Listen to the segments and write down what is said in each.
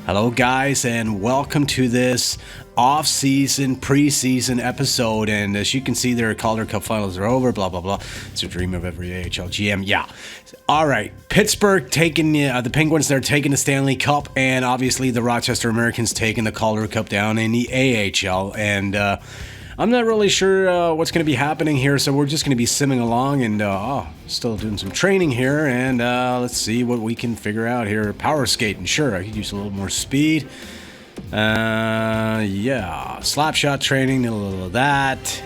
Hello guys, and welcome to this off-season, preseason episode. And as you can see, their Calder Cup finals are over, blah blah blah. It's a dream of every AHL GM. Yeah. All right, Pittsburgh taking the Penguins, they're taking the Stanley Cup, and obviously the Rochester Americans taking the Calder Cup down in the AHL. And I'm not really sure what's going to be happening here, so we're just going to be simming along and still doing some training here, and let's see what we can figure out here. Power skating, sure, I could use a little more speed. Yeah, slap shot training, a little of that.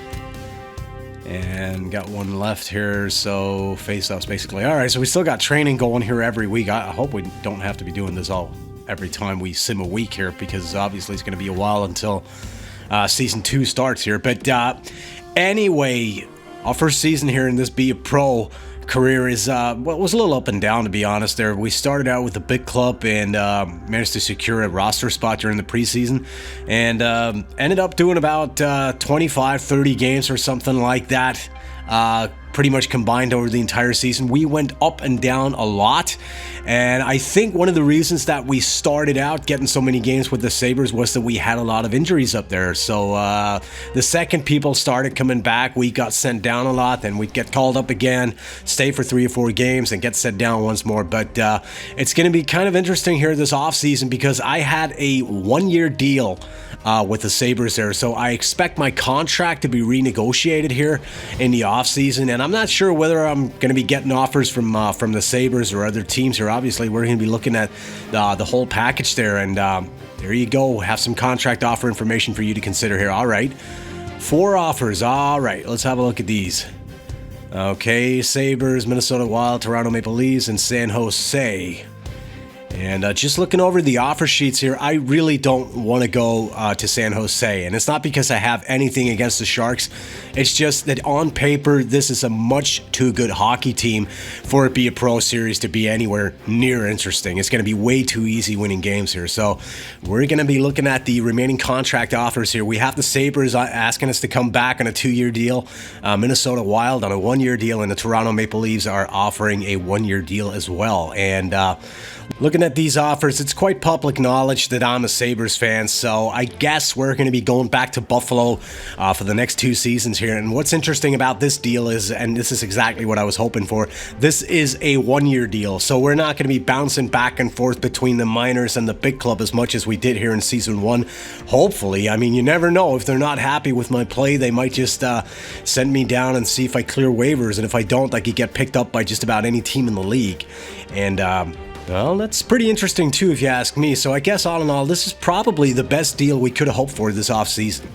And got one left here, so face-offs basically. All right, so we still got training going here every week. I hope we don't have to be doing this all every time we sim a week here, because obviously it's going to be a while until Season 2 starts here. But anyway, our first season here in this Be a Pro career is, was a little up and down, to be honest there. We started out with a big club and managed to secure a roster spot during the preseason, and ended up doing about 25, 30 games or something like that. Pretty much combined over the entire season. We went up and down a lot, and I think one of the reasons that we started out getting so many games with the Sabres was that we had a lot of injuries up there. So the second people started coming back, we got sent down a lot, then we'd get called up again, stay for 3 or 4 games, and get sent down once more. But it's going to be kind of interesting here this offseason, because I had a 1-year deal with the Sabres there, so I expect my contract to be renegotiated here in the offseason, and I'm not sure whether I'm going to be getting offers from the Sabres or other teams here. Obviously, we're going to be looking at the whole package there, and there you go. Have some contract offer information for you to consider here. All right, 4 offers. All right, let's have a look at these. Okay, Sabres, Minnesota Wild, Toronto Maple Leafs, and San Jose. And just looking over the offer sheets here, I really don't want to go to San Jose. And it's not because I have anything against the Sharks. It's just that on paper, this is a much too good hockey team for it to be a pro series to be anywhere near interesting. It's going to be way too easy winning games here. So we're going to be looking at the remaining contract offers here. We have the Sabres asking us to come back on a 2-year deal, Minnesota Wild on a 1-year deal, and the Toronto Maple Leafs are offering a 1-year deal as well. And looking at these offers, it's quite public knowledge that I'm a Sabres fan, so I guess we're going to be going back to Buffalo for the next 2 seasons here. And what's interesting about this deal is, and this is exactly what I was hoping for, this is a 1-year deal, so we're not going to be bouncing back and forth between the minors and the big club as much as we did here in Season 1. Hopefully. I mean, you never know. If they're not happy with my play, they might just send me down and see if I clear waivers, and if I don't, I could get picked up by just about any team in the league. And well, that's pretty interesting too, if you ask me. So I guess all in all, this is probably the best deal we could have hoped for this offseason.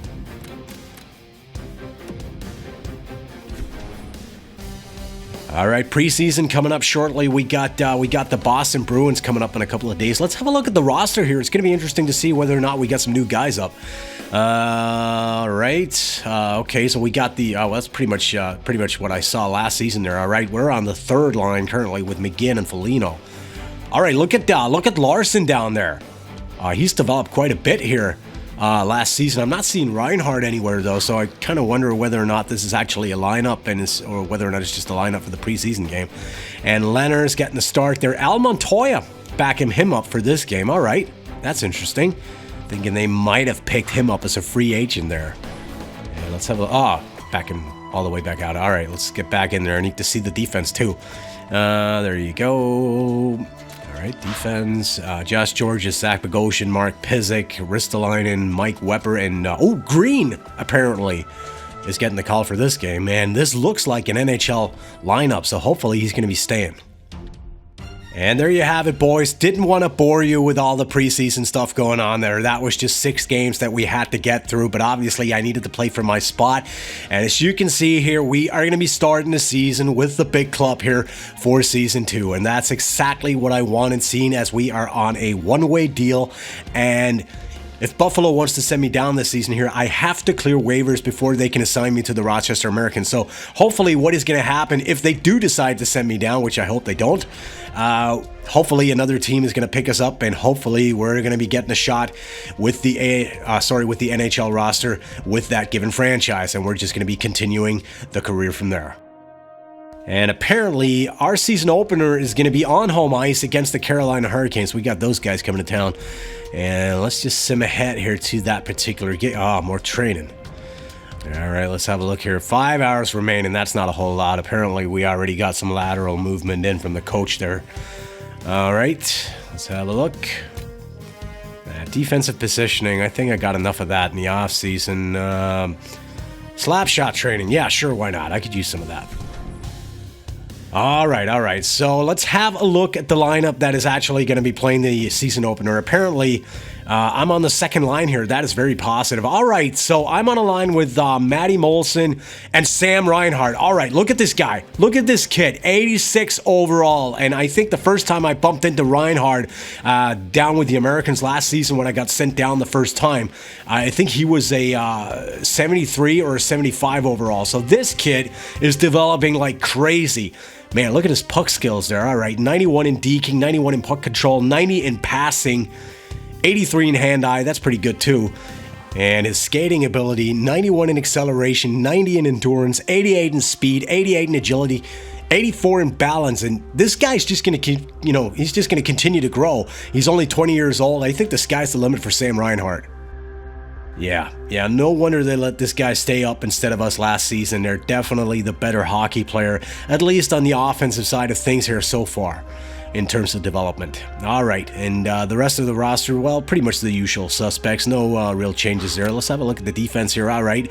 All right, preseason coming up shortly. We got the Boston Bruins coming up in a couple of days. Let's have a look at the roster here. It's going to be interesting to see whether or not we got some new guys up. All right. Okay, so we got the. Well, that's pretty much what I saw last season there. All right, we're on the 3rd line currently with McGinn and Foligno. All right, look at Larson down there. He's developed quite a bit here last season. I'm not seeing Reinhardt anywhere though, so I kind of wonder whether or not this is actually a lineup or whether or not it's just a lineup for the preseason game. And Leonard's getting the start there. Al Montoya backing him up for this game. All right, that's interesting. Thinking they might have picked him up as a free agent there. And let's have back him all the way back out. All right, let's get back in there. I need to see the defense too. There you go. All right, defense. Josh Georges, Zach Bogosian, Mark Pysyk, Ristolainen, Mike Weber, and Green apparently is getting the call for this game. Man, this looks like an NHL lineup, so hopefully he's going to be staying. And there you have it, boys. Didn't want to bore you with all the preseason stuff going on there. That was just 6 games that we had to get through, but obviously I needed to play for my spot. And as you can see here, we are going to be starting the season with the big club here for Season 2. And that's exactly what I wanted, seeing as we are on a 1-way deal. And if Buffalo wants to send me down this season here, I have to clear waivers before they can assign me to the Rochester Americans. So hopefully what is going to happen if they do decide to send me down, which I hope they don't, hopefully another team is going to pick us up, and hopefully we're going to be getting a shot with the NHL roster with that given franchise, and we're just going to be continuing the career from there. And apparently, our season opener is going to be on home ice against the Carolina Hurricanes. We got those guys coming to town. And let's just sim ahead here to that particular game. Oh, more training. All right, let's have a look here. 5 hours remaining. That's not a whole lot. Apparently, we already got some lateral movement in from the coach there. All right, let's have a look. Defensive positioning. I think I got enough of that in the offseason. Slap shot training. Yeah, sure, why not? I could use some of that. All right. So let's have a look at the lineup that is actually going to be playing the season opener. Apparently, I'm on the second line here. That is very positive. All right, so I'm on a line with Matty Molson and Sam Reinhart. All right, look at this guy. Look at this kid, 86 overall. And I think the first time I bumped into Reinhart down with the Americans last season when I got sent down the first time, I think he was a 73 or a 75 overall. So this kid is developing like crazy. Man, look at his puck skills there. All right, 91 in deking, 91 in puck control, 90 in passing, 83 in hand-eye. That's pretty good, too. And his skating ability, 91 in acceleration, 90 in endurance, 88 in speed, 88 in agility, 84 in balance. And this guy's just going to, he's just going to continue to grow. He's only 20 years old. I think the sky's the limit for Sam Reinhart. Yeah, no wonder they let this guy stay up instead of us last season. They're definitely the better hockey player, at least on the offensive side of things here so far, in terms of development. All right, and the rest of the roster, well, pretty much the usual suspects. No real changes there. Let's have a look at the defense here. All right,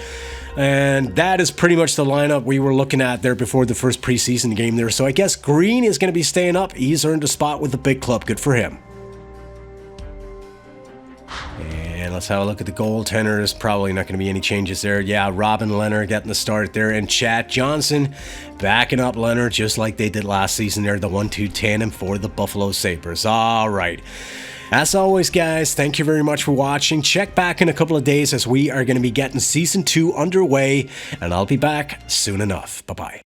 and that is pretty much the lineup we were looking at there before the first preseason game there. So I guess Green is going to be staying up. He's earned a spot with the big club. Good for him. And let's have a look at the goaltenders. Probably not going to be any changes there. Yeah, Robin Leonard getting the start there. And Chad Johnson backing up Leonard just like they did last season there. The 1-2 tandem for the Buffalo Sabres. All right. As always, guys, thank you very much for watching. Check back in a couple of days as we are going to be getting Season 2 underway. And I'll be back soon enough. Bye-bye.